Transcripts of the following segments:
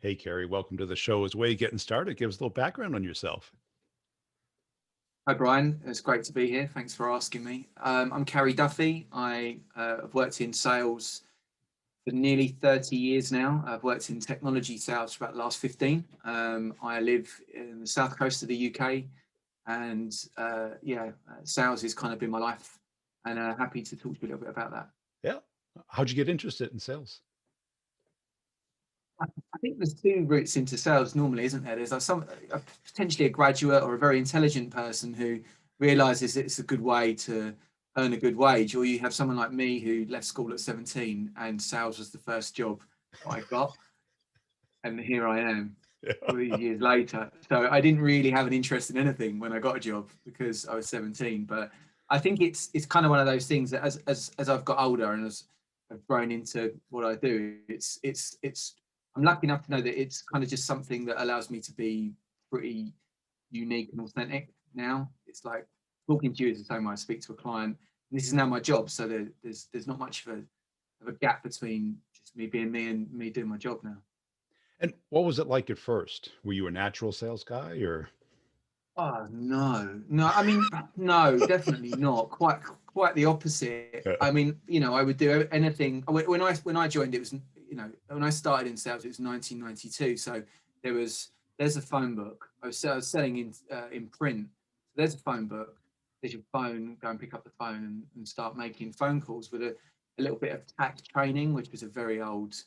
Hey, Carrie, welcome to the show. As way getting started, give us a little background on yourself. Hi, Brian. It's great to be here. Thanks for asking me. I'm Carrie Duffy. Have worked in sales for nearly 30 years now. I've worked in technology sales for about the last 15. I live in the south coast of the UK, and sales has kind of been my life. And happy to talk to you a little bit about that. Yeah. How'd you get interested in sales? I think there's two routes into sales normally, isn't there? There's like potentially a graduate or a very intelligent person who realizes it's a good way to earn a good wage, or you have someone like me who left school at 17 and sales was the first job I got, and here I am all these years later. So I didn't really have an interest in anything when I got a job because I was 17. But I think it's kind of one of those things that as I've got older and as I've grown into what I do, it's I'm lucky enough to know that it's kind of just something that allows me to be pretty unique and authentic now. It's like talking to you is the same way I speak to a client. And this is now my job, so there's not much of a gap between just me being me and me doing my job now. And what was it like at first? Were you a natural sales guy or? Oh no, no. I mean, no, definitely not. Quite the opposite. Yeah. I mean, I would do anything. When I joined, it was when I started in sales, it was 1992. So there's a phone book. I was selling in print. There's a phone book. There's your phone. Go and pick up the phone and start making phone calls with a little bit of tact training, which was a very old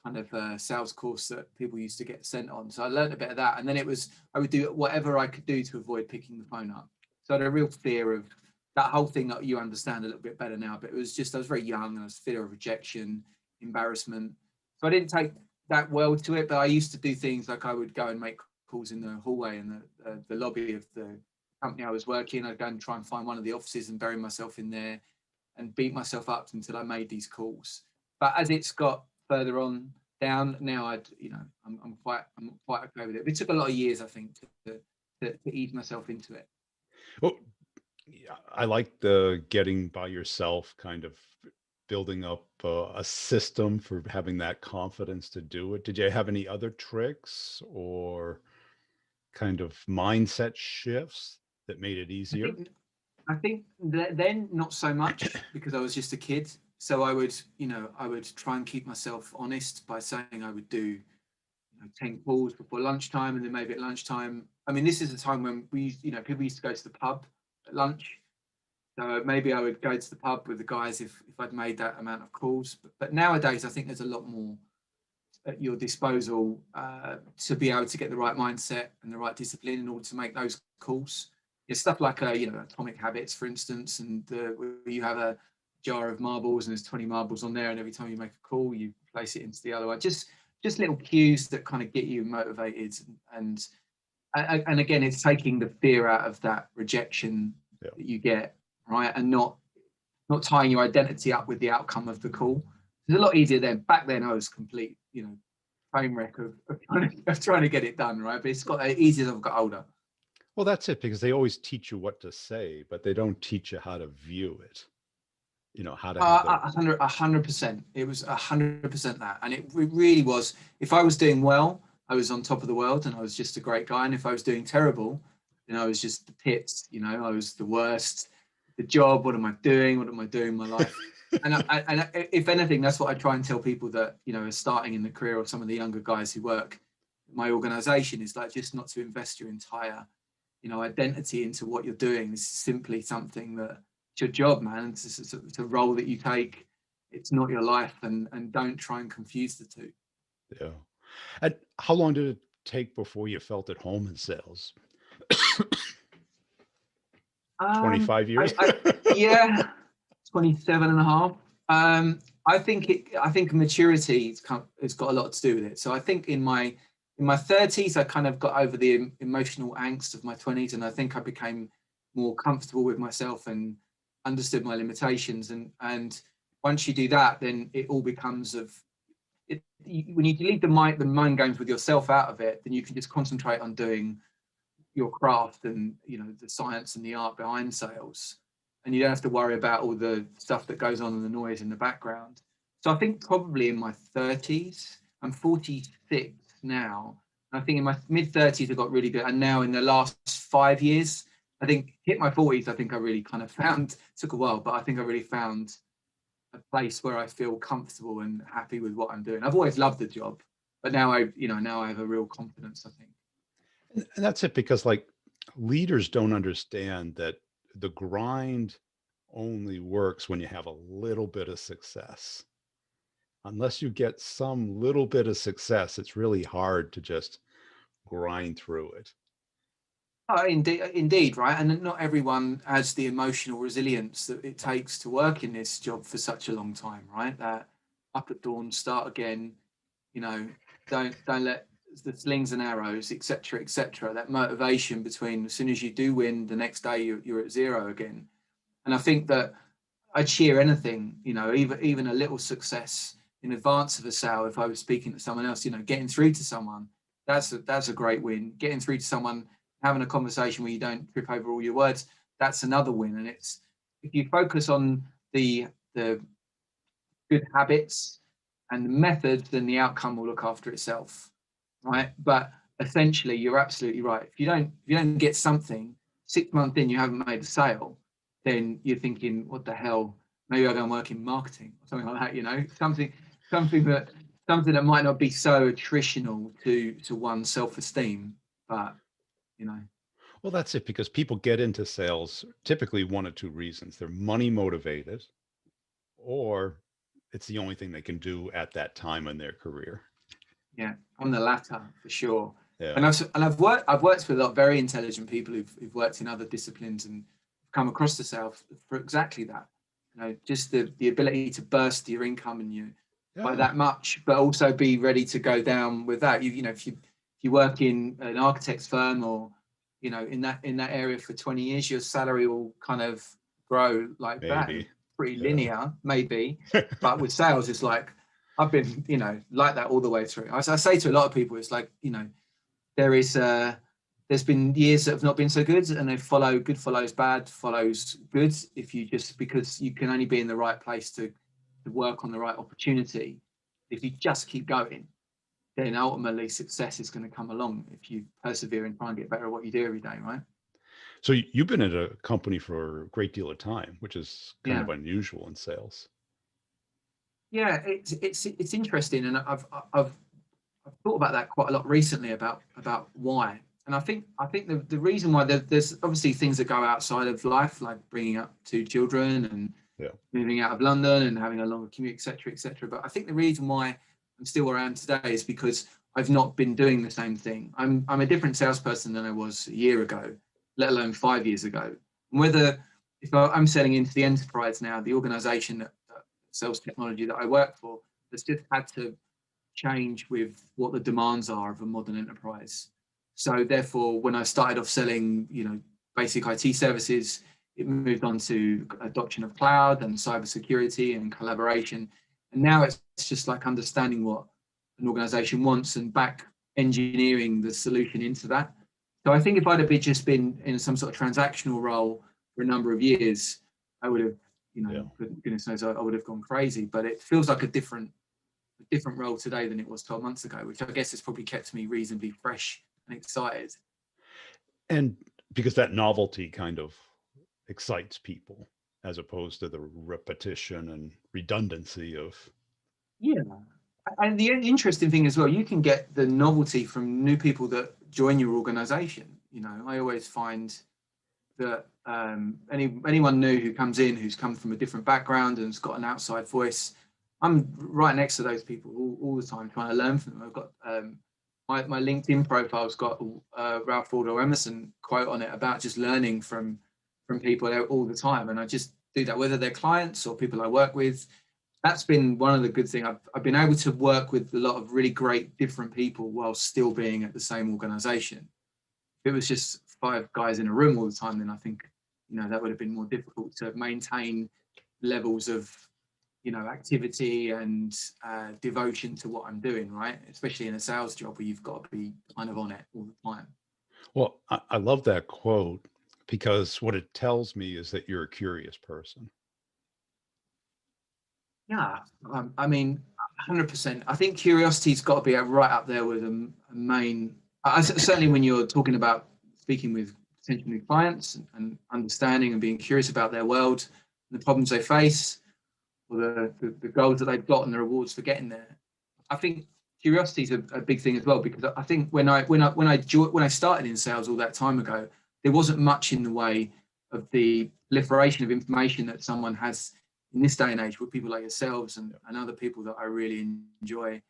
kind of sales course that people used to get sent on. So I learned a bit of that, and then I would do whatever I could do to avoid picking the phone up. So I had a real fear of that whole thing that you understand a little bit better now. But it was just I was very young, and I was fear of rejection, embarrassment. So I didn't take that well to it. But I used to do things like I would go and make calls in the hallway and the lobby of the company I was working. I'd go and try and find one of the offices and bury myself in there and beat myself up until I made these calls. But as it's got further on down now, I'm quite okay with it. It took a lot of years, I think, to ease myself into it. Well, yeah, I like the getting by yourself, kind of building up a system for having that confidence to do it. Did you have any other tricks or kind of mindset shifts that made it I easier? think I think then not so much because I was just a kid. So I would try and keep myself honest by saying I would do 10 calls before lunchtime, and then maybe at lunchtime. I mean, this is a time when people used to go to the pub at lunch. So maybe I would go to the pub with the guys if I'd made that amount of calls. But nowadays, I think there's a lot more at your disposal to be able to get the right mindset and the right discipline in order to make those calls. It's stuff like Atomic Habits, for instance, and where you have a jar of marbles and there's 20 marbles on there, and every time you make a call, you place it into the other one. Just little cues that kind of get you motivated, and again, it's taking the fear out of that rejection Yeah. that you get, right, and not tying your identity up with the outcome of the call. It's a lot easier then. Back then, I was complete, train wreck of trying to get it done, right? But it's got easier as I've got older. Well, that's it, because they always teach you what to say, but they don't teach you how to view it. How to have the 100%. It was 100% that, and it really was. If I was doing well, I was on top of the world, and I was just a great guy. And if I was doing terrible, then I was just the pits. I was the worst. The job. What am I doing? What am I doing in my life? And if anything, that's what I try and tell people that are starting in the career, of some of the younger guys who work at my organization, is like just not to invest your entire identity into what you're doing. This is simply something that it's your job, man. It's a role that you take. It's not your life, and don't try and confuse the two. Yeah. And how long did it take before you felt at home in sales? Um, 25 years? I yeah, 27 and a half. I think maturity it's got a lot to do with it. So I think in my 30s, I kind of got over the emotional angst of my 20s, and I think I became more comfortable with myself and understood my limitations. And once you do that, then it all becomes when you delete the mind games with yourself out of it, then you can just concentrate on doing your craft and the science and the art behind sales, and you don't have to worry about all the stuff that goes on and the noise in the background. So I think probably in my 30s, I'm 46. now. And I think in my mid-30s, I got really good. And now in the last 5 years, I think hit my 40s, I think I really kind of found, took a while, but I think I really found a place where I feel comfortable and happy with what I'm doing. I've always loved the job, but now now I have a real confidence, I think. And that's it, because like leaders don't understand that the grind only works when you have a little bit of success. Unless you get some little bit of success, it's really hard to just grind through it. Oh, indeed, right. And not everyone has the emotional resilience that it takes to work in this job for such a long time, right? That up at dawn, start again, you know, don't let the slings and arrows, etc., etc. That motivation between as soon as you do win, the next day you're at zero again. And I think that I'd share anything, even a little success in advance of a sale. If I was speaking to someone else, getting through to someone, that's a great win. Getting through to someone, having a conversation where you don't trip over all your words, that's another win. And it's, if you focus on the good habits and the methods, then the outcome will look after itself, right? But essentially, you're absolutely right. If you don't get something, 6 months in, you haven't made a sale, then you're thinking, what the hell? Maybe I'll go and work in marketing or something like that. Something that something that might not be so attritional to one's self-esteem, but you know. Well, that's it, because people get into sales typically one of two reasons. They're money motivated, or it's the only thing they can do at that time in their career. Yeah, on the latter for sure. Yeah. And I've worked with a lot of very intelligent people who've worked in other disciplines and come across the South for exactly that. Just the ability to burst your income and you by Yeah. that much, but also be ready to go down with that. If you work in an architect's firm or in that area for 20 years, your salary will kind of grow like that and Maybe. pretty Yeah. linear, maybe. But with sales, it's like I've been, like that all the way through. As I say to a lot of people, it's like, there is there's been years that have not been so good, and they follow good follows bad follows good. If you just because you can only be in the right place to work on the right opportunity. If you just keep going, then ultimately success is going to come along if you persevere and try and get better at what you do every day, right? So you've been at a company for a great deal of time, which is kind Yeah. of unusual in sales. Yeah, it's interesting, and I've thought about that quite a lot recently about why. And I think the reason why there's obviously things that go outside of life, like bringing up two children and Yeah. moving out of London and having a longer commute, etc., etc. But I think the reason why I'm still where I am today is because I've not been doing the same thing. I'm a different salesperson than I was a year ago, let alone 5 years ago. And whether if I'm selling into the enterprise now, the organisation that sells technology that I work for has just had to change with what the demands are of a modern enterprise. So therefore, when I started off selling, basic IT services, it moved on to adoption of cloud and cybersecurity and collaboration. And now it's just like understanding what an organization wants and back engineering the solution into that. So I think if I'd have just been in some sort of transactional role for a number of years, I would have, Yeah. goodness knows, I would have gone crazy. But it feels like a different role today than it was 12 months ago, which I guess has probably kept me reasonably fresh and excited. And because that novelty kind of excites people, as opposed to the repetition and redundancy of. Yeah. And the interesting thing as well, you can get the novelty from new people that join your organization. I always find that anyone new who comes in, who's come from a different background and has got an outside voice, I'm right next to those people all the time, trying to learn from them. I've got my LinkedIn profile's got Ralph Waldo Emerson quote on it about just learning from people all the time, and I just do that whether they're clients or people I work with. That's been one of the good things. I've been able to work with a lot of really great different people while still being at the same organization. If it was just five guys in a room all the time, then I think that would have been more difficult to maintain levels of activity and devotion to what I'm doing, right? Especially in a sales job where you've got to be kind of on it all the time. Well, I love that quote, because what it tells me is that you're a curious person. Yeah, I mean, 100%. I think curiosity's got to be right up there with a main. Certainly, when you're talking about speaking with potential new clients and understanding and being curious about their world, the problems they face, or the goals that they've got and the rewards for getting there. I think curiosity is a big thing as well, because I think when I started in sales all that time ago, there wasn't much in the way of the proliferation of information that someone has in this day and age with people like yourselves and other people that I really enjoy.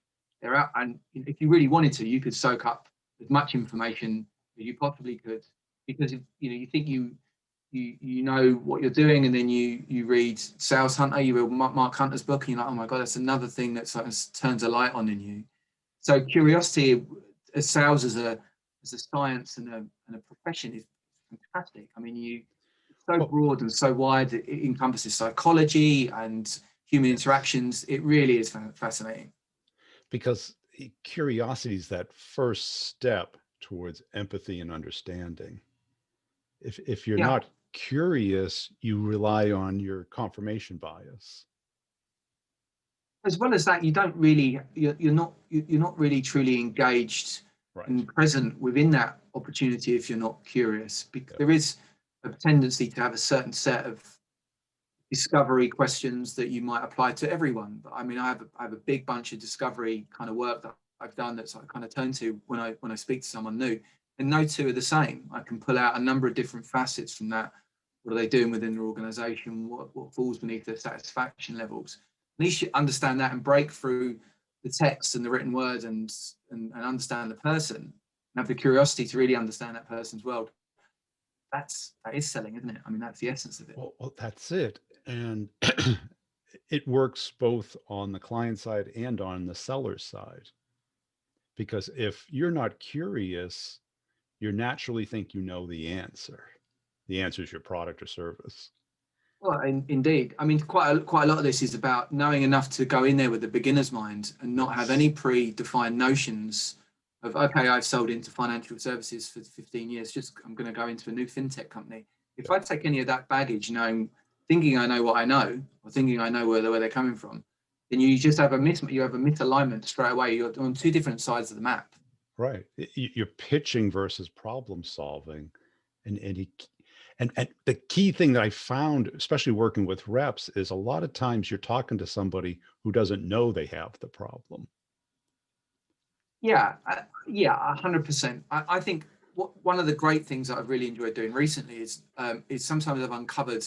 They're out, and if you really wanted to, you could soak up as much information as you possibly could, because you think you know what you're doing, and then you read Sales Hunter, you read Mark Hunter's book, and you're like, oh my god, that's another thing that sort of turns a light on in you. So curiosity, as sales as a science and a profession, is fantastic. I mean, it's so broad and so wide. It encompasses psychology and human interactions. It really is fascinating. Because curiosity is that first step towards empathy and understanding. If you're Yeah. not curious, you rely on your confirmation bias. As well as that, you're not really truly engaged Right. and present within that opportunity if you're not curious, because there is a tendency to have a certain set of discovery questions that you might apply to everyone. But I mean, I have a big bunch of discovery kind of work that I've done that's I kind of turn to when I speak to someone new, and no two are the same. I can pull out a number of different facets from that. What are they doing within their organization? What falls beneath their satisfaction levels? At least you understand that and break through the text and the written word and understand the person and have the curiosity to really understand that person's world. That is selling, isn't it? I mean, that's the essence of it. Well, that's it. And it works both on the client side and on the seller side. Because if you're not curious, you naturally think you know the answer. The answer is your product or service. Well, indeed. I mean, quite a lot of this is about knowing enough to go in there with a beginner's mind and not have any predefined notions of, okay, I've sold into financial services for 15 years, just I'm going to go into a new fintech company. If I take any of that baggage, thinking I know what I know, or thinking I know where they're coming from, then you just have a misalignment straight away. You're on two different sides of the map. Right. You're pitching versus problem solving. And the key thing that I found, especially working with reps, is a lot of times you're talking to somebody who doesn't know they have the problem. Yeah, 100%. I think one of the great things that I've really enjoyed doing recently is sometimes I've uncovered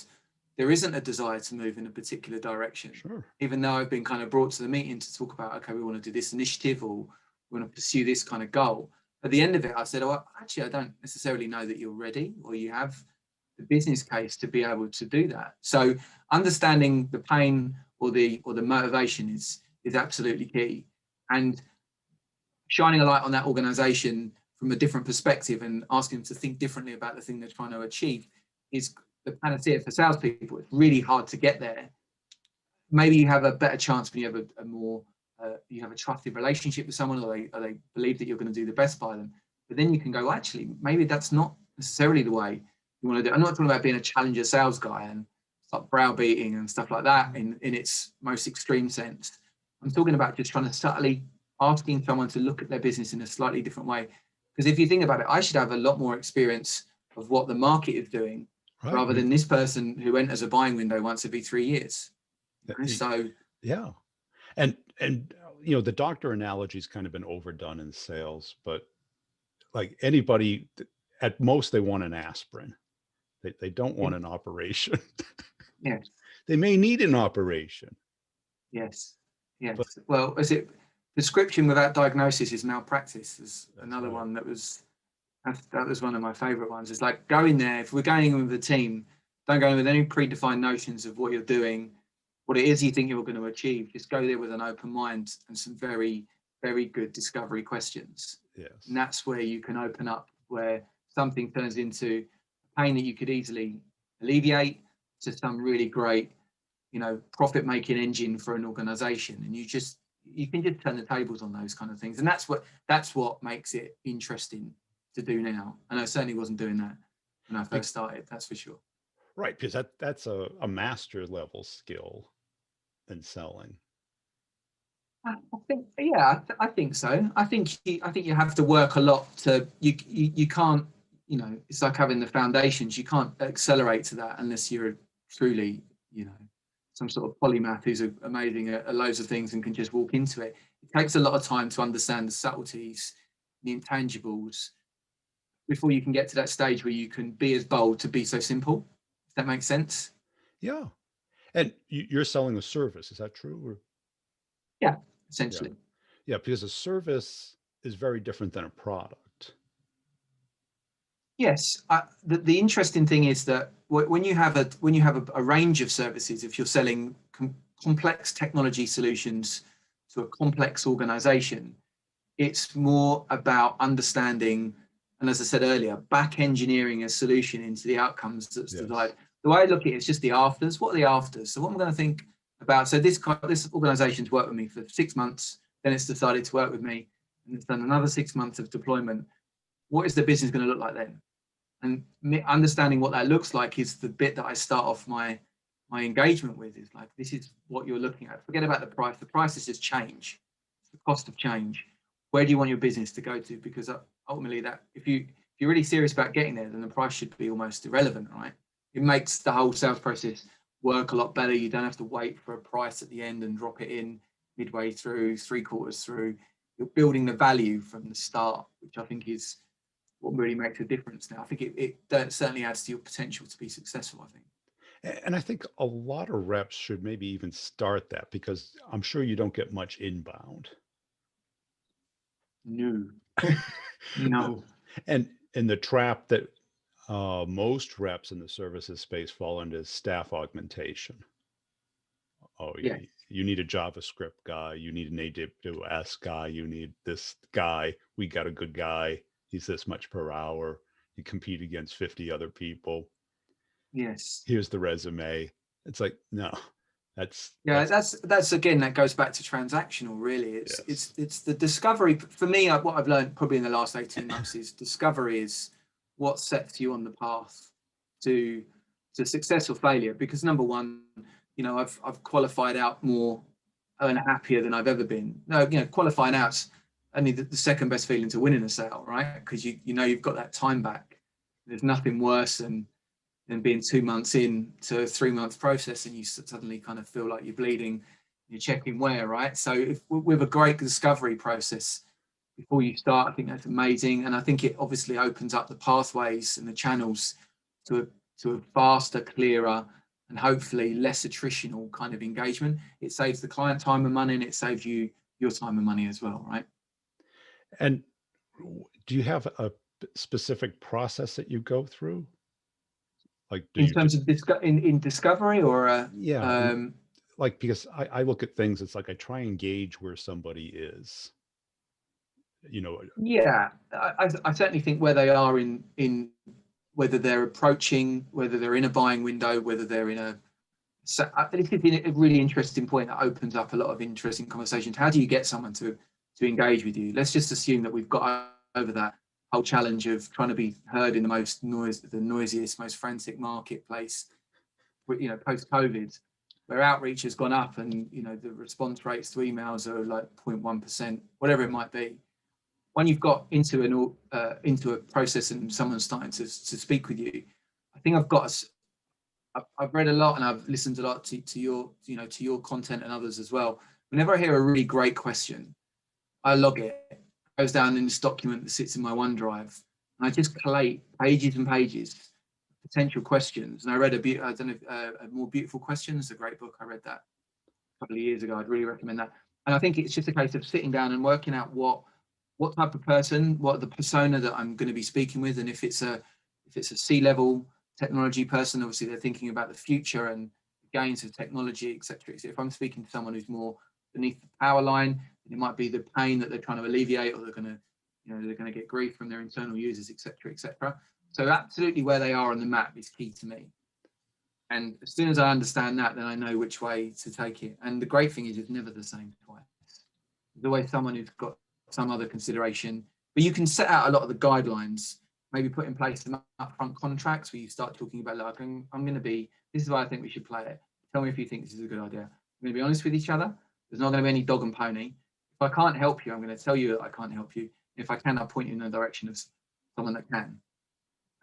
there isn't a desire to move in a particular direction. Sure. Even though I've been kind of brought to the meeting to talk about, okay, we want to do this initiative or we want to pursue this kind of goal. At the end of it, I said, oh, actually, I don't necessarily know that you're ready or you have the business case to be able to do that. So understanding the pain or the motivation is absolutely key. And shining a light on that organization from a different perspective and asking them to think differently about the thing they're trying to achieve is the panacea for salespeople. It's really hard to get there. Maybe you have a better chance when you have a more you have a trusted relationship with someone, or they believe that you're going to do the best by them. But then you can go, actually, maybe that's not necessarily the way you want to do it. I'm not talking about being a challenger sales guy and start browbeating and stuff like that in its most extreme sense. I'm talking about just trying to subtly asking someone to look at their business in a slightly different way. Because if you think about it, I should have a lot more experience of what the market is doing, Right. rather than this person who enters a buying window once every 3 years. So yeah. And the doctor analogy's kind of been overdone in sales, but like anybody, at most they want an aspirin. They don't want an operation. yes, They may need an operation. yes. But Well, is it prescription without diagnosis is malpractice? Is another right. one that was one of my favorite ones. It's like, go in there. If we're going in with a team, don't go in with any predefined notions of what you're doing, what it is you think you're going to achieve. Just go there with an open mind and some very, very good discovery questions. Yes. And that's where you can open up, where something turns into pain that you could easily alleviate to some really great, profit-making engine for an organization. And you can just turn the tables on those kind of things. And that's what makes it interesting to do now. And I certainly wasn't doing that when I first started, that's for sure. Right, because that's a master level skill in selling. I think, yeah, I think so. I think you have to work a lot to you can't, you know, it's like having the foundations. You can't accelerate to that unless you're truly, you know, some sort of polymath who's amazing at loads of things and can just walk into it. It takes a lot of time to understand the subtleties, the intangibles, before you can get to that stage where you can be as bold to be so simple. If that makes sense. Yeah. And you're selling a service, is that true? Or Yeah, yeah. essentially. Yeah, because a service is very different than a product. Yes, the interesting thing is that when you have a range of services, if you're selling complex technology solutions to a complex organization, it's more about understanding, and as I said earlier, back engineering a solution into the outcomes that's Yes. desired. The way I look at it is just the afters. What are the afters? So what I'm going to think about. So this organization's worked with me for 6 months. Then it's decided to work with me, and it's done another 6 months of deployment. What is the business going to look like then? And understanding what that looks like is the bit that I start off my engagement with. Is like, this is what you're looking at. Forget about the price. The price is just change. It's the cost of change. Where do you want your business to go to? Because ultimately, that if you're really serious about getting there, then the price should be almost irrelevant, right? It makes the whole sales process work a lot better. You don't have to wait for a price at the end and drop it in midway through, three quarters through. You're building the value from the start, which I think is what really makes a difference now. I think it certainly adds to your potential to be successful, I think. And I think a lot of reps should maybe even start that because I'm sure you don't get much inbound. No. No. And the trap that most reps in the services space fall into is staff augmentation. Oh, Yeah. you need a JavaScript guy, you need an AWS guy, you need this guy. We got a good guy. He's this much per hour. You compete against 50 other people. Yes. Here's the resume. It's like, no, Yeah, that's that's again, that goes back to transactional, really. yes. It's the discovery. For me, what I've learned probably in the last 18 months is discovery is what sets you on the path to success or failure. Because number one, you know, I've qualified out more and happier than I've ever been. No, you know, qualifying out's only the second best feeling to winning a sale, right? Because you know you've got that time back. There's nothing worse than being 2 months in to a 3 month process and you suddenly kind of feel like you're bleeding. You're checking where, right? So if with a great discovery process before you start, I think that's amazing, and I think it obviously opens up the pathways and the channels to a faster, clearer, and hopefully less attritional kind of engagement. It saves the client time and money, and it saves you your time and money as well, right? And do you have a specific process that you go through? Like, do In you, terms of in discovery or yeah, and like, because I look at things, it's like I try and gauge where somebody is, you know, yeah, I certainly think where they are in whether they're approaching, whether they're in a buying window, whether they're in a. So this is a really interesting point that opens up a lot of interesting conversations. How do you get someone to engage with you? Let's just assume that we've got over that whole challenge of trying to be heard in the noisiest, most frantic marketplace. You know, post COVID, where outreach has gone up, and you know the response rates to emails are like 0.1%, whatever it might be. When you've got into a process and someone's starting to speak with you, I think I've read a lot and I've listened a lot to your, you know, to your content and others as well. Whenever I hear a really great question, I log it. It goes down in this document that sits in my OneDrive, and I just collate pages and pages of potential questions. And I read I don't know, a More Beautiful Questions, a great book. I read that a couple of years ago. I'd really recommend that. And I think it's just a case of sitting down and working out what type of person, what the persona that I'm going to be speaking with, and if it's a C-level technology person, obviously they're thinking about the future and the gains of technology, etc. So if I'm speaking to someone who's more beneath the power line, it might be the pain that they're trying to alleviate, or they're going to get grief from their internal users, etc., etc. So absolutely where they are on the map is key to me. And as soon as I understand that, then I know which way to take it. And the great thing is it's never the same twice. There's always someone who's got some other consideration, but you can set out a lot of the guidelines, maybe put in place some upfront contracts where you start talking about, like, I'm going to be, this is why I think we should play it. Tell me if you think this is a good idea. We're going to be honest with each other. There's not going to be any dog and pony. If I can't help you, I'm going to tell you that I can't help you. If I can, I'll point you in the direction of someone that can.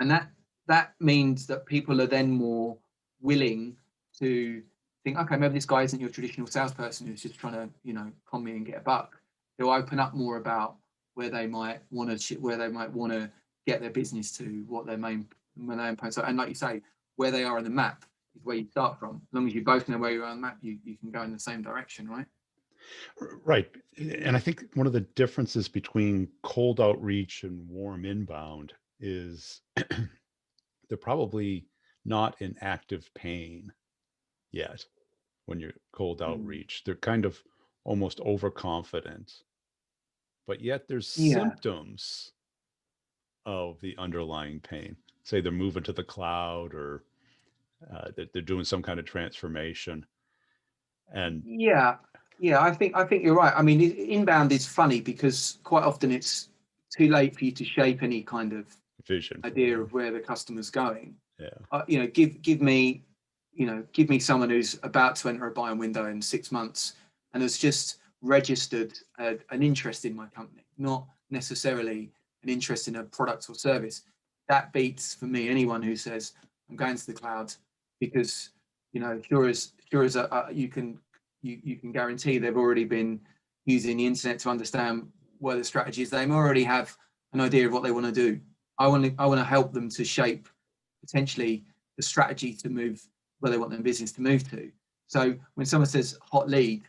And that means that people are then more willing to think, okay, maybe this guy isn't your traditional salesperson who's just trying to, con me and get a buck. They'll open up more about where they might want to get their business to, what their main points are. And like you say, where they are in the map is where you start from. As long as you both know where you are on the map, you can go in the same direction, right? Right. And I think one of the differences between cold outreach and warm inbound is they're probably not in active pain yet when you're cold outreach. They're kind of almost overconfident, but yet there's Yeah. symptoms of the underlying pain. Say they're moving to the cloud, or they're doing some kind of transformation. And Yeah, I think you're right. I mean, inbound is funny because quite often it's too late for you to shape any kind of vision for idea them. of where the customer's going. Yeah. Give me, give me someone who's about to enter a buying window in 6 months and has just registered an interest in my company, not necessarily an interest in a product or service. That beats for me anyone who says I'm going to the cloud because sure as you can guarantee they've already been using the internet to understand where the strategy is. They already have an idea of what they want to do. I want to help them to shape potentially the strategy to move where they want their business to move to. So when someone says hot lead,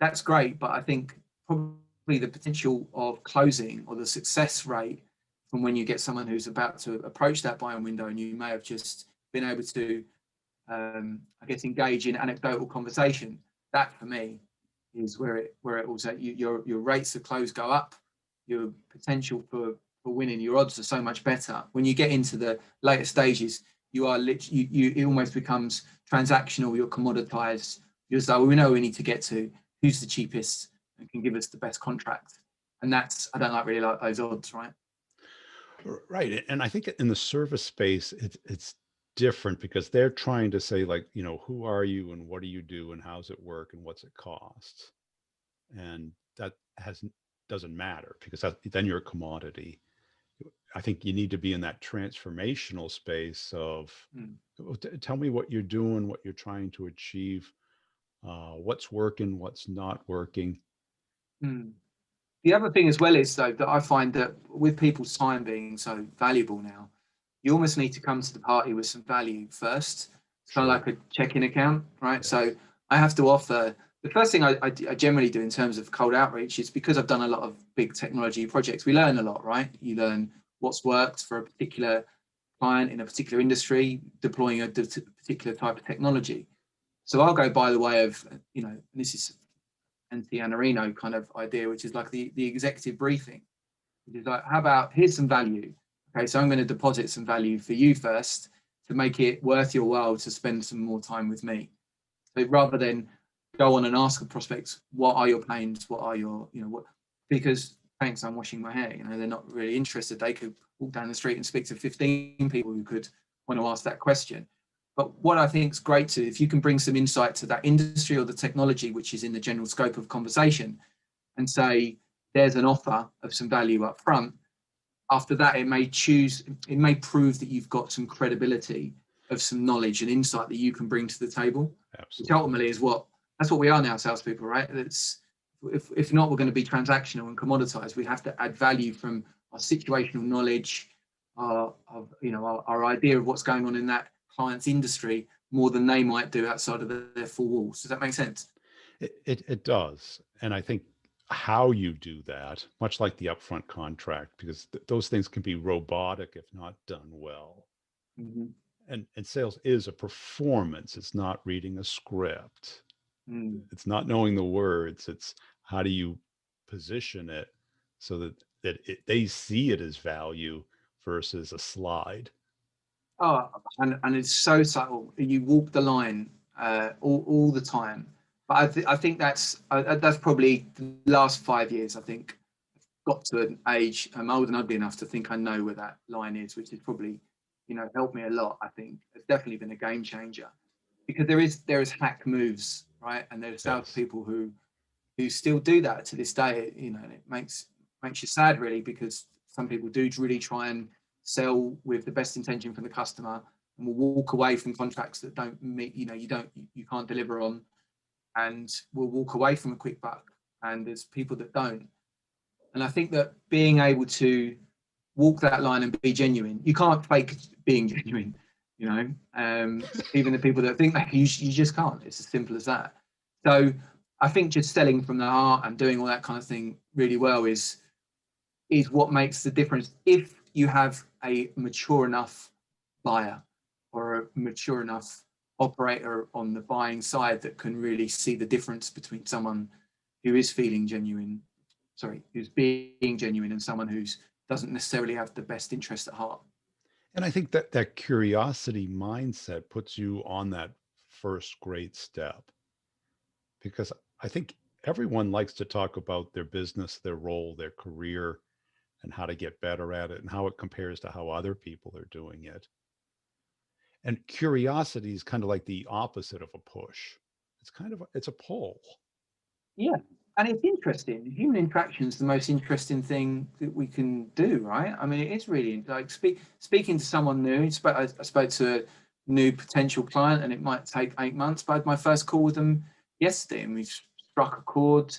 that's great, but I think probably the potential of closing or the success rate from when you get someone who's about to approach that buying window and you may have just been able to I guess engage in anecdotal conversation. That for me is where it also your rates of close go up, your potential for winning, your odds are so much better. When you get into the later stages, you are literally it almost becomes transactional. You're commoditized. You're just like, well, we know we need to get to who's the cheapest and can give us the best contract, and that's I don't really like those odds, right? Right. And I think in the service space, it's different because they're trying to say, like, who are you and what do you do and how's it work and what's it cost? And that doesn't matter because then you're a commodity. I think you need to be in that transformational space of tell me what you're doing, what you're trying to achieve, what's working, what's not working. The other thing as well is though that I find that with people's time being so valuable now, you almost need to come to the party with some value first. It's kind of like a checking account, right? Yes. So I have to offer the first thing I generally do in terms of cold outreach is because I've done a lot of big technology projects. We learn a lot, right? You learn what's worked for a particular client in a particular industry, deploying a particular type of technology. So I'll go by the way of, this is anti-Anarino kind of idea, which is like the executive briefing, which is like, how about here's some value. Okay, so I'm going to deposit some value for you first to make it worth your while to spend some more time with me. So rather than go on and ask the prospects, what are your pains? What are your, what, because thanks, I'm washing my hair. They're not really interested. They could walk down the street and speak to 15 people who could want to ask that question. But what I think is great too, if you can bring some insight to that industry or the technology, which is in the general scope of conversation, and say there's an offer of some value up front. After that, it may prove that you've got some credibility of some knowledge and insight that you can bring to the table. Absolutely. Which ultimately is that's what we are now, salespeople, right? It's if not, we're going to be transactional and commoditized. We have to add value from our situational knowledge, our idea of what's going on in that client's industry more than they might do outside of their four walls. Does that make sense? It does. And I think how you do that, much like the upfront contract, because those things can be robotic if not done well. Mm-hmm. And sales is a performance. It's not reading a script. It's not knowing the words. It's how do you position it so that they see it as value versus a slide. Oh, and it's so subtle. You walk the line all the time. But I think that's probably the last 5 years. I think got to an age. I'm old and ugly enough to think I know where that line is, which has probably helped me a lot. I think it's definitely been a game changer because there is hack moves, right? And there's sales people who who still do that to this day. You know, and it makes you sad really, because some people do really try and sell with the best intention for the customer, and will walk away from contracts that don't meet, you know, you can't deliver on, and will walk away from a quick buck. And there's people that don't. And I think that being able to walk that line and be genuine, you can't fake being genuine, you know. Even the people that think that, you just can't. It's as simple as that. So I think just selling from the heart and doing all that kind of thing really well is what makes the difference. If you have a mature enough buyer or a mature enough operator on the buying side that can really see the difference between someone who is feeling genuine, who's being genuine, and someone who's doesn't necessarily have the best interest at heart. And I think that that curiosity mindset puts you on that first great step, because I think everyone likes to talk about their business, their role, their career, and how to get better at it and how it compares to how other people are doing it. And curiosity is kind of like the opposite of a push. It's a pull. Yeah, and it's interesting. Human interaction is the most interesting thing that we can do, right? I mean, it is really like speaking to someone new. I spoke to a new potential client, and it might take 8 months. But I had my first call with them yesterday, and we struck a chord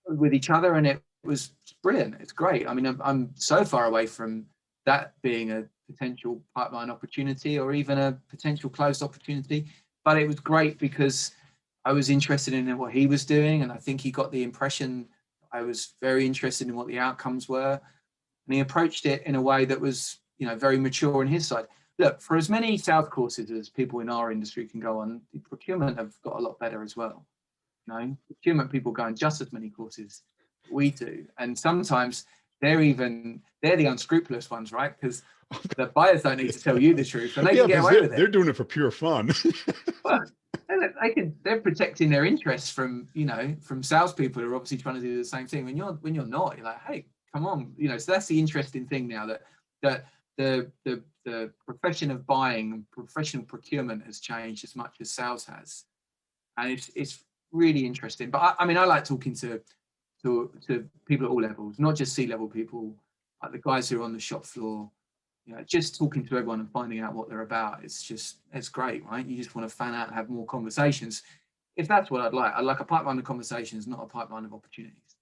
with each other, and it was brilliant. It's great. I mean, I'm so far away from that being a potential pipeline opportunity or even a potential closed opportunity, but it was great because I was interested in what he was doing, and I think he got the impression I was very interested in what the outcomes were, and he approached it in a way that was, you know, very mature on his side. Look, for as many sales courses as people in our industry can go on, the procurement have got a lot better as well. You know, procurement people go on just as many courses we do, and sometimes they're the unscrupulous ones, right? Because the buyers don't need to tell you the truth, and they Yeah, can get because away with they're it. doing it for pure fun. Well, they're protecting their interests from, you know, from salespeople who are obviously trying to do the same thing. When you're not, you're like, hey, come on, you know. So that's the interesting thing now, that the profession of buying, professional procurement has changed as much as sales has, and it's really interesting. But I mean, I like talking to people at all levels, not just C-level people, like the guys who are on the shop floor. You know, just talking to everyone and finding out what they're about. It's great, right? You just want to fan out and have more conversations. If that's what I'd like a pipeline of conversations, not a pipeline of opportunities.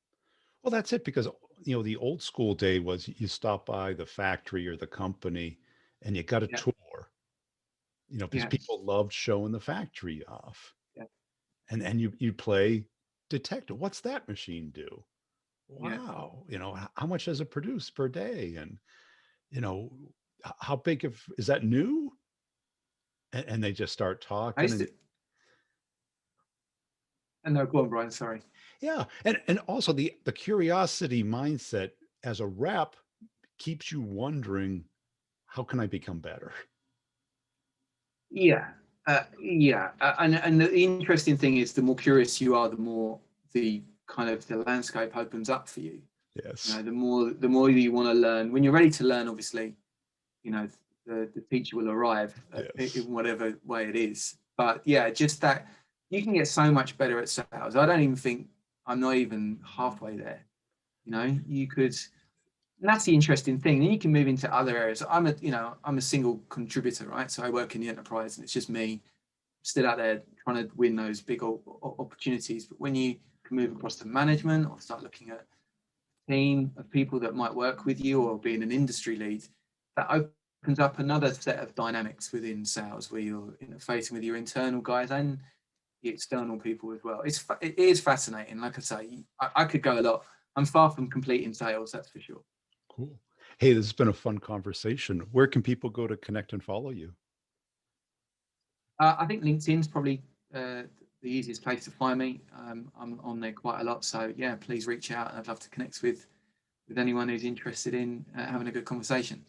Well, that's it, because the old school day was you stop by the factory or the company and you got a Yeah, tour, because yeah, people loved showing the factory off. yeah, And you play detective. What's that machine do? yeah, Wow. How much does it produce per day? And, you know, how big is that new? And they just start I talking used and to. And no, go on, Brian. Sorry. yeah. And also the curiosity mindset as a rep keeps you wondering, how can I become better? Yeah, yeah, and the interesting thing is, the more curious you are, the more the kind of the landscape opens up for you. You Yes. know, the more you want to learn. When you're ready to learn, obviously, you know, the teacher will arrive Yes. in whatever way it is. But yeah, just that you can get so much better at sales. I don't even think I'm not even halfway there. You know, you could, and that's the interesting thing. Then you can move into other areas. I'm a single contributor, right? So I work in the enterprise, and it's just me still out there trying to win those big opportunities. But when you can move across to management or start looking at team of people that might work with you, or being an industry lead, that opens up another set of dynamics within sales, where you're interfacing with your internal guys and the external people as well. It is fascinating. Like I say, I could go a lot. I'm far from complete in sales, that's for sure. Cool. Hey, this has been a fun conversation. Where can people go to connect and follow you? I think LinkedIn's probably the easiest place to find me. I'm on there quite a lot, so yeah, please reach out. I'd love to connect with anyone who's interested in having a good conversation.